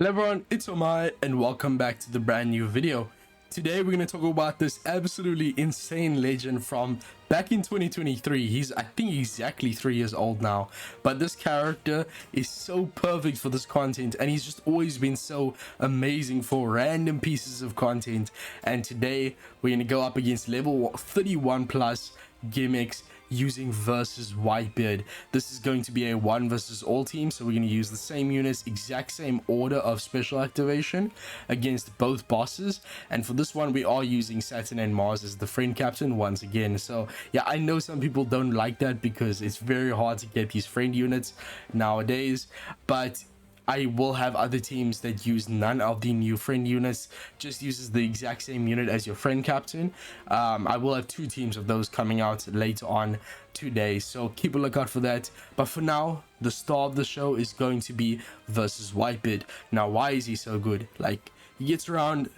Hello everyone, it's Omae and welcome back to the brand new video. Today we're going to talk about this absolutely insane legend from back in 2023. He's I think exactly 3 years old now, but this character is so perfect for this content and he's just always been so amazing for random pieces of content. And today we're going to go up against level 31 plus gimmicks using versus Whitebeard. This is going to be a 1 versus all team, so we're going to use the same units, exact same order of special activation against both bosses. And for this one we are using Saturn and Mars as the friend captain once again. So yeah, I know some people don't like that because it's very hard to get these friend units nowadays, but I will have other teams that use none of the new friend units, just uses the exact same unit as your friend captain. I will have 2 teams of those coming out later on today, so keep a lookout for that. But for now, the star of the show is going to be versus Whitebeard. Now, why is he so good? Like, he gets around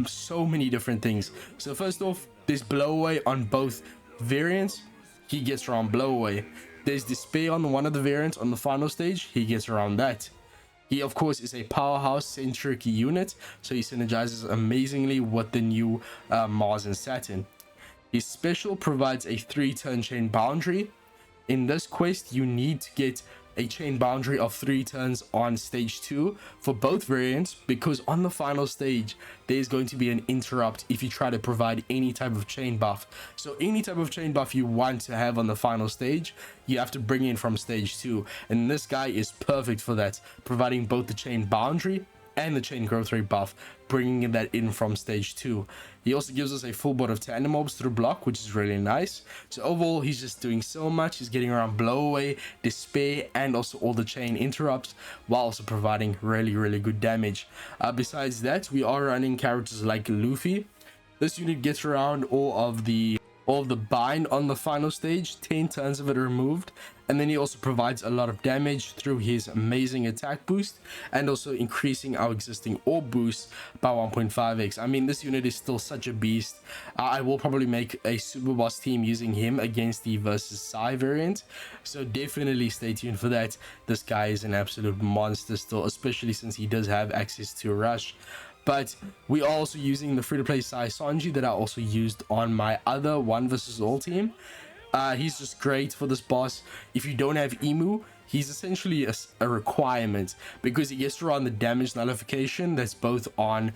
so many different things. So first off, there's blow away on both variants. He gets around blow away. There's despair on one of the variants on the final stage. He gets around that. He, of course, is a powerhouse centric unit, so he synergizes amazingly with the new Mars and Saturn. His special provides a 3-turn chain boundary. In this quest, you need to get a chain boundary of 3 turns on stage 2 for both variants, because on the final stage there's going to be an interrupt if you try to provide any type of chain buff. So any type of chain buff you want to have on the final stage, you have to bring in from stage 2, and this guy is perfect for that, providing both the chain boundary and the chain growth rate buff, bringing that in from stage 2. He also gives us a full board of tandem mobs through block, which is really nice. So overall, he's just doing so much. He's getting around blow away, despair, and also all the chain interrupts, while also providing really good damage. Besides that, we are running characters like Luffy. This unit gets around all of the bind on the final stage, 10 turns of it removed, and then he also provides a lot of damage through his amazing attack boost and also increasing our existing orb boost by 1.5x. I mean, this unit is still such a beast. I will probably make a super boss team using him against the versus Psy variant, so definitely stay tuned for that. This guy is an absolute monster still, especially since he does have access to rush. But we are also using the free-to-play Sai Sanji that I also used on my other 1 versus all team. He's just great for this boss. If you don't have Emu, he's essentially a requirement, because he gets around the damage nullification that's both on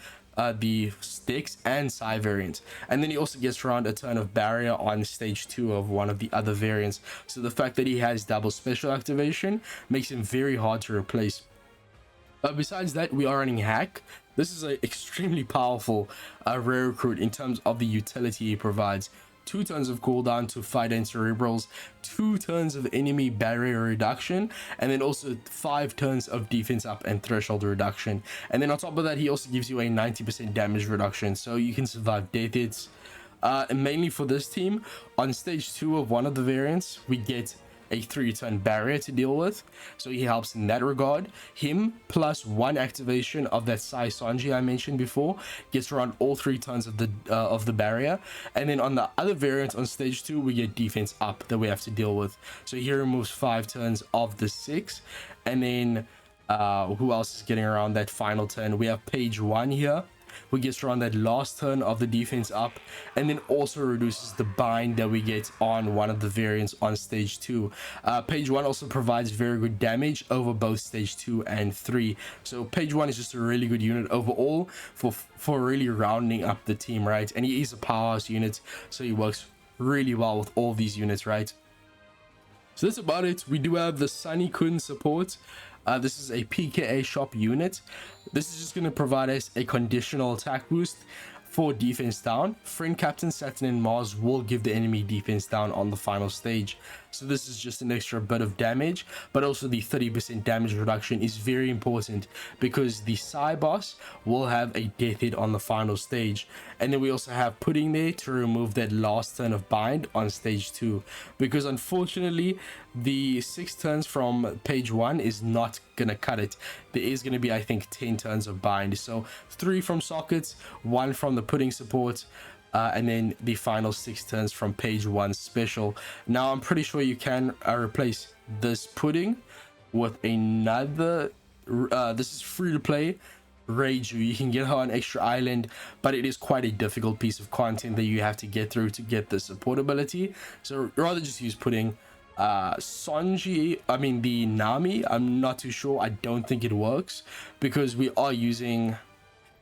the Styx and Psy variant, and then he also gets around a turn of barrier on stage 2 of one of the other variants. So the fact that he has double special activation makes him very hard to replace. Besides that, we are running Hack. This is an extremely powerful rare recruit in terms of the utility he provides. 2 turns of cooldown to fight and cerebrals, 2 turns of enemy barrier reduction, and then also 5 turns of defense up and threshold reduction. And then on top of that, he also gives you a 90% damage reduction, so you can survive death hits. And mainly for this team, on stage 2 of one of the variants, we get a 3-turn barrier to deal with, so he helps in that regard. Him plus 1 activation of that Sai Sanji I mentioned before gets around all 3 turns of the barrier. And then on the other variant on stage 2, we get defense up that we have to deal with, so he removes 5 turns of the 6. And then who else is getting around that final turn? We have page 1 here, who gets around that last turn of the defense up, and then also reduces the bind that we get on one of the variants on stage 2. Page 1 also provides very good damage over both stage 2 and 3. So page 1 is just a really good unit overall for really rounding up the team, right? And he is a powerhouse unit, so he works really well with all these units, right? So that's about it. We do have the Sunny Kun support. This is a PKA shop unit. This is just going to provide us a conditional attack boost for defense down. Friend Captain Saturn and Mars will give the enemy defense down on the final stage. So this is just an extra bit of damage, but also the 30% damage reduction is very important because the Psy boss will have a death hit on the final stage. And then we also have Pudding there to remove that last turn of bind on stage 2, because unfortunately the 6 turns from page 1 is not gonna cut it. There is gonna be, I think, 10 turns of bind, so 3 from sockets, 1 from the Pudding support, and then the final 6 turns from page 1 special. Now I'm pretty sure you can replace this Pudding with another this is free to play. Reiju, you can get her on extra island, but it is quite a difficult piece of content that you have to get through to get the support ability. So rather just use pudding. Sanji, I mean the Nami, I'm not too sure. I don't think it works because we are using,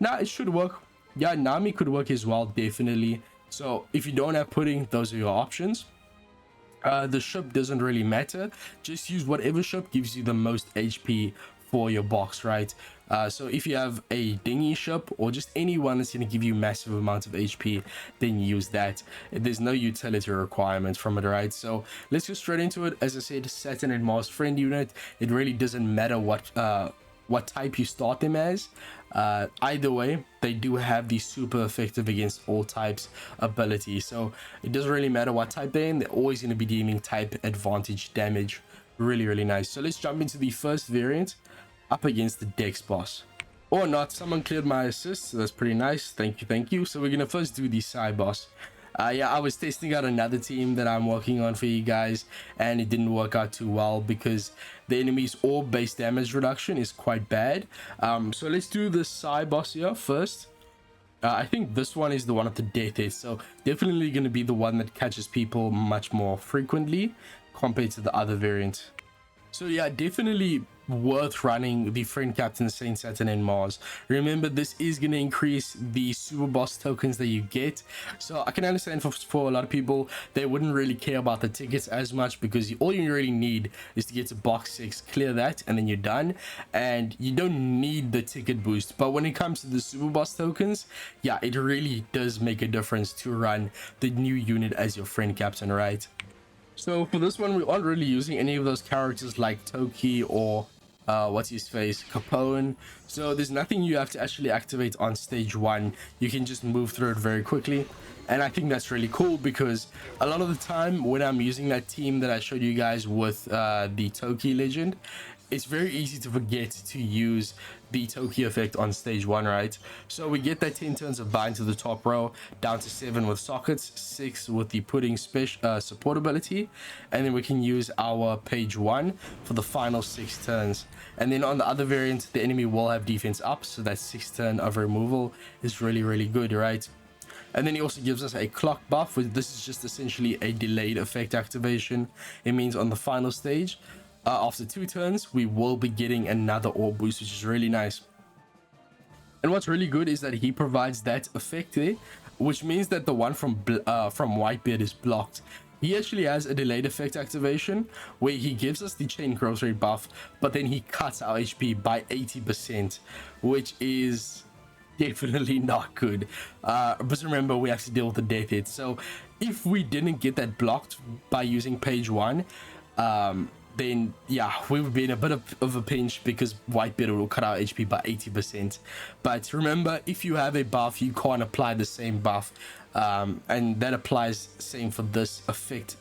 nah, it should work. Yeah, Nami could work as well, definitely. So if you don't have pudding, those are your options. The ship doesn't really matter, just use whatever ship gives you the most HP for your box, right? So if you have a dinghy ship or just anyone that's going to give you massive amounts of HP, then use that. There's no utility requirement from it, right? So let's go straight into it. As I said, Saturn and Mars friend unit, it really doesn't matter what type you start them as. Either way, they do have the super effective against all types ability, so it doesn't really matter what type they're in, they're always going to be dealing type advantage damage. Really nice. So let's jump into the first variant, up against the Dex boss. Or not, someone cleared my assist, so that's pretty nice. Thank you. So we're gonna first do the side boss. Yeah, I was testing out another team that I'm working on for you guys, and it didn't work out too well because the enemy's orb base damage reduction is quite bad. So let's do the side boss here first. I think this one is the one of the death hit, so definitely going to be the one that catches people much more frequently compared to the other variant. So yeah, definitely worth running the friend captain Saint Saturn and Mars. Remember, this is going to increase the super boss tokens that you get, so I can understand for a lot of people they wouldn't really care about the tickets as much, because all you really need is to get to box 6, clear that, and then you're done, and you don't need the ticket boost. But when it comes to the super boss tokens, yeah, it really does make a difference to run the new unit as your friend captain, right? So for this one, we aren't really using any of those characters like Toki or what's his face, Capone. So there's nothing you have to actually activate on stage 1. You can just move through it very quickly, and I think that's really cool, because a lot of the time when I'm using that team that I showed you guys with the Toki legend, it's very easy to forget to use the Toki effect on stage 1, right? So we get that 10 turns of bind to the top row, down to 7 with sockets, 6 with the pudding support ability, and then we can use our page 1 for the final 6 turns. And then on the other variant, the enemy will have defense up, so that 6th turn of removal is really good, right? And then he also gives us a clock buff, which this is just essentially a delayed effect activation. It means on the final stage, after 2 turns, we will be getting another orb boost, which is really nice. And what's really good is that he provides that effect there, which means that the one from Whitebeard is blocked. He actually has a delayed effect activation where he gives us the chain growth rate buff, but then he cuts our HP by 80%, which is definitely not good. But remember, we have to deal with the death hit. So if we didn't get that blocked by using page 1, then yeah, we would be in a bit of a pinch, because Whitebeard will cut our HP by 80%. But remember, if you have a buff, you can't apply the same buff, and that applies same for this effect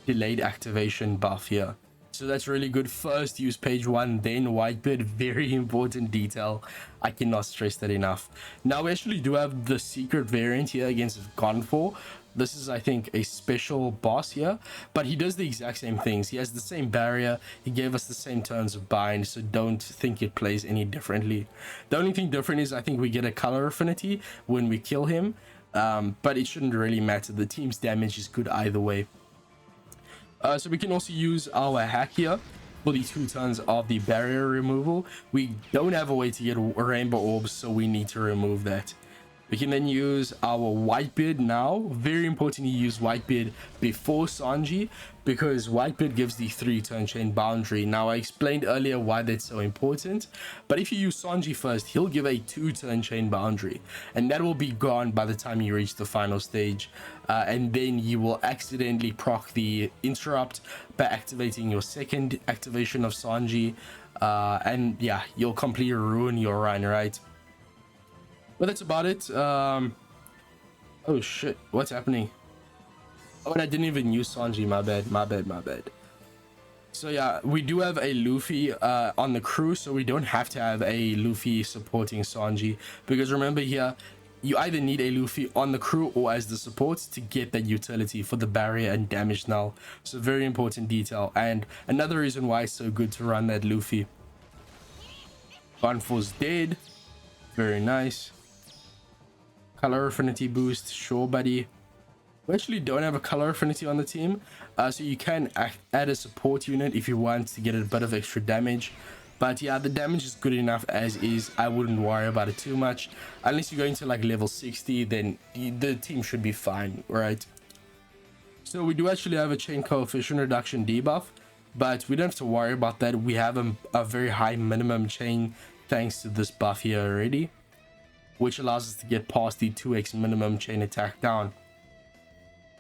delayed activation buff here. So that's really good. First use page 1, then Whitebeard. Very important detail, I cannot stress that enough. Now we actually do have the secret variant here against Gonfor. This is, I think, a special boss here, but he does the exact same things. He has the same barrier, he gave us the same turns of bind, so don't think it plays any differently. The only thing different is I think we get a color affinity when we kill him, but it shouldn't really matter. The team's damage is good either way. So we can also use our hack here for the 2 turns of the barrier removal. We don't have a way to get rainbow orbs, so we need to remove that. We can then use our Whitebeard now. Very important to use Whitebeard before Sanji, because Whitebeard gives the 3-turn chain boundary. Now I explained earlier why that's so important, but if you use Sanji first, he'll give a 2-turn chain boundary, and that will be gone by the time you reach the final stage. And then you will accidentally proc the interrupt by activating your second activation of Sanji, and yeah, you'll completely ruin your run, right? But that's about it. Oh shit, what's happening? Oh, and I didn't even use Sanji. My bad. So yeah, we do have a Luffy on the crew, so we don't have to have a Luffy supporting Sanji, because remember here, you either need a Luffy on the crew or as the support to get that utility for the barrier and damage null. So very important detail, and another reason why it's so good to run that Luffy. Gunfor's dead. Very nice. Color affinity boost. Sure, buddy. We actually don't have a color affinity on the team, so you can add a support unit if you want to get a bit of extra damage. But yeah, the damage is good enough as is. I wouldn't worry about it too much. Unless you're going to like level 60, then the team should be fine, right? So we do actually have a chain coefficient reduction debuff, but we don't have to worry about that. We have a very high minimum chain thanks to this buff here already, which allows us to get past the 2x minimum chain attack down.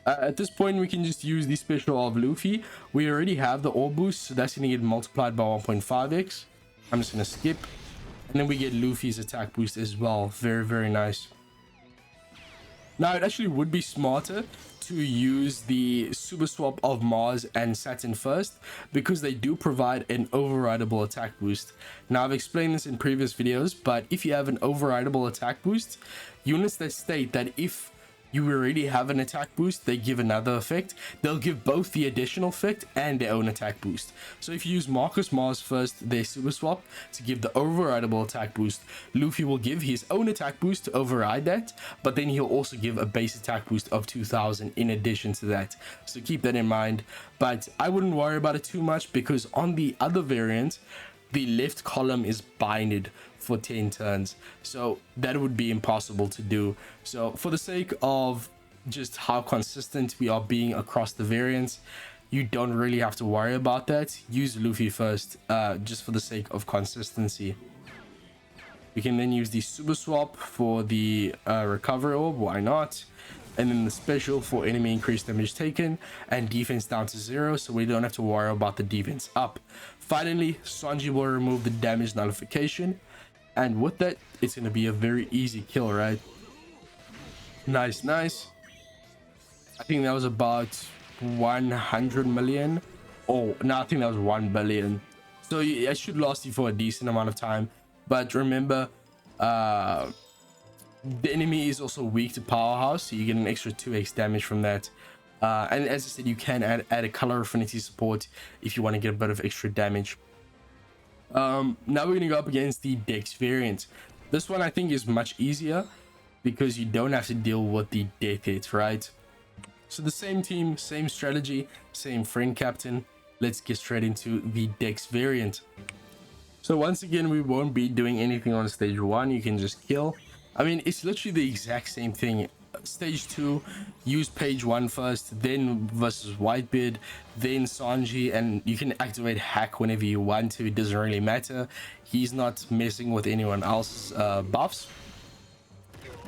At this point, we can just use the special of Luffy. We already have the orb boost, so that's going to get multiplied by 1.5x. I'm just going to skip. And then we get Luffy's attack boost as well. Very, very nice. Now, it actually would be smarter to use the super swap of Mars and Saturn first, because they do provide an overrideable attack boost. Now, I've explained this in previous videos, but if you have an overrideable attack boost, units that state that if you already have an attack boost, they give another effect. They'll give both the additional effect and their own attack boost. So if you use Marcus Mars first, their super swap, to give the overrideable attack boost, Luffy will give his own attack boost to override that, but then he'll also give a base attack boost of 2000 in addition to that. So keep that in mind, but I wouldn't worry about it too much, because on the other variant, the left column is binded for 10 turns, so that would be impossible to do. So for the sake of just how consistent we are being across the variants, you don't really have to worry about that. Use Luffy first, just for the sake of consistency. We can then use the super swap for the recovery orb, why not? And then the special for enemy increased damage taken and defense down to 0, so we don't have to worry about the defense up. Finally, Sanji will remove the damage nullification, and with that, it's going to be a very easy kill, right? Nice, nice. I think that was about 100 million. Oh, no, I think that was 1 billion. So it should last you for a decent amount of time. But remember, the enemy is also weak to powerhouse, so you get an extra 2x damage from that. And as I said, you can add a color affinity support if you want to get a bit of extra damage. Now we're going to go up against the Dex variant. This one I think is much easier because you don't have to deal with the death hits, right? So the same team, same strategy, same friend captain. Let's get straight into the Dex variant. So once again, we won't be doing anything on stage 1. You can just kill. I mean, it's literally the exact same thing. Stage 2, use page 1 first, then versus Whitebeard, then Sanji, and you can activate hack whenever you want to. It doesn't really matter. He's not messing with anyone else's buffs.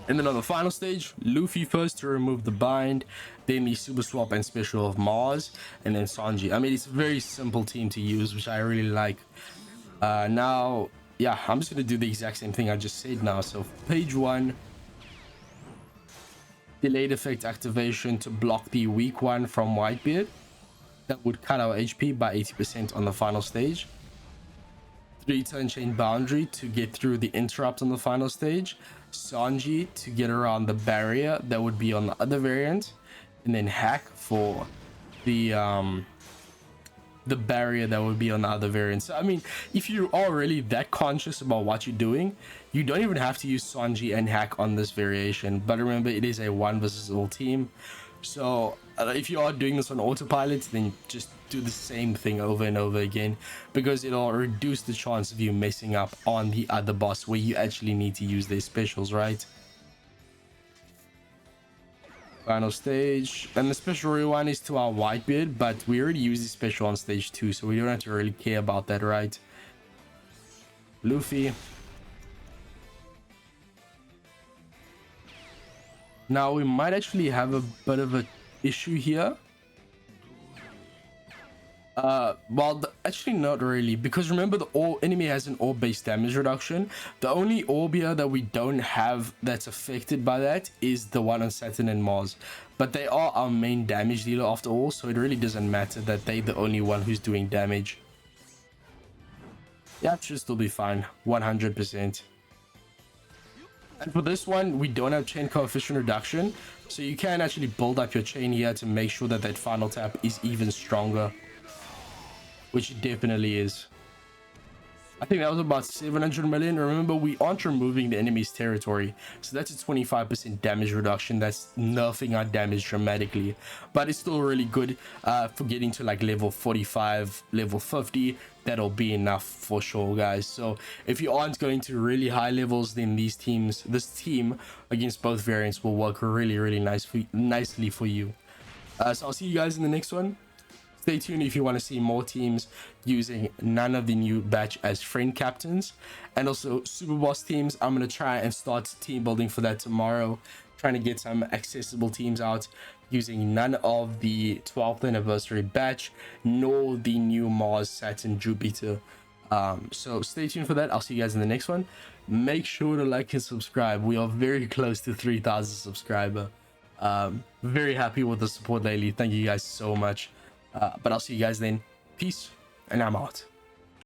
And then on the final stage, Luffy first to remove the bind, then the super swap and special of Mars, and then Sanji. I mean, it's a very simple team to use, which I really like. Now, yeah, I'm just gonna do the exact same thing I just said now. So page 1, delayed effect activation to block the weak one from Whitebeard. That would cut our HP by 80% on the final stage. 3 turn chain boundary to get through the interrupt on the final stage. Sanji to get around the barrier that would be on the other variant, and then hack for the barrier that would be on the other variant. So I mean, if you are really that conscious about what you're doing, you don't even have to use Sanji and hack on this variation. But remember, it is a 1 versus all team, so if you are doing this on autopilot, then just do the same thing over and over again, because it'll reduce the chance of you messing up on the other boss where you actually need to use their specials, right? Final stage, and the special rewind is to our Whitebeard, but we already used the special on stage 2, so we don't have to really care about that, right? Luffy. Now we might actually have a bit of an issue here. Well, actually not really, because remember, the enemy has an orb based damage reduction. The only orb here that we don't have that's affected by that is the one on Saturn and Mars, but they are our main damage dealer after all, so it really doesn't matter that they're the only one who's doing damage. Yeah, it should still be fine, 100%. And for this one, we don't have chain coefficient reduction, so you can actually build up your chain here to make sure that that final tap is even stronger, which it definitely is. I think that was about 700 million. Remember, we aren't removing the enemy's territory, so that's a 25% damage reduction. That's nerfing our damage dramatically, but it's still really good for getting to like level 45, level 50. That'll be enough for sure, guys. So if you aren't going to really high levels, then this team against both variants will work really nicely for you. So I'll see you guys in the next one. Stay tuned if you want to see more teams using none of the new batch as friend captains, and also super boss teams. I'm going to try and start team building for that tomorrow, trying to get some accessible teams out using none of the 12th anniversary batch nor the new Mars, Saturn, Jupiter. So stay tuned for that. I'll see you guys in the next one. Make sure to like and subscribe. We are very close to 3,000 subscriber. Very happy with the support lately. Thank you guys so much. But I'll see you guys then. Peace, and I'm out.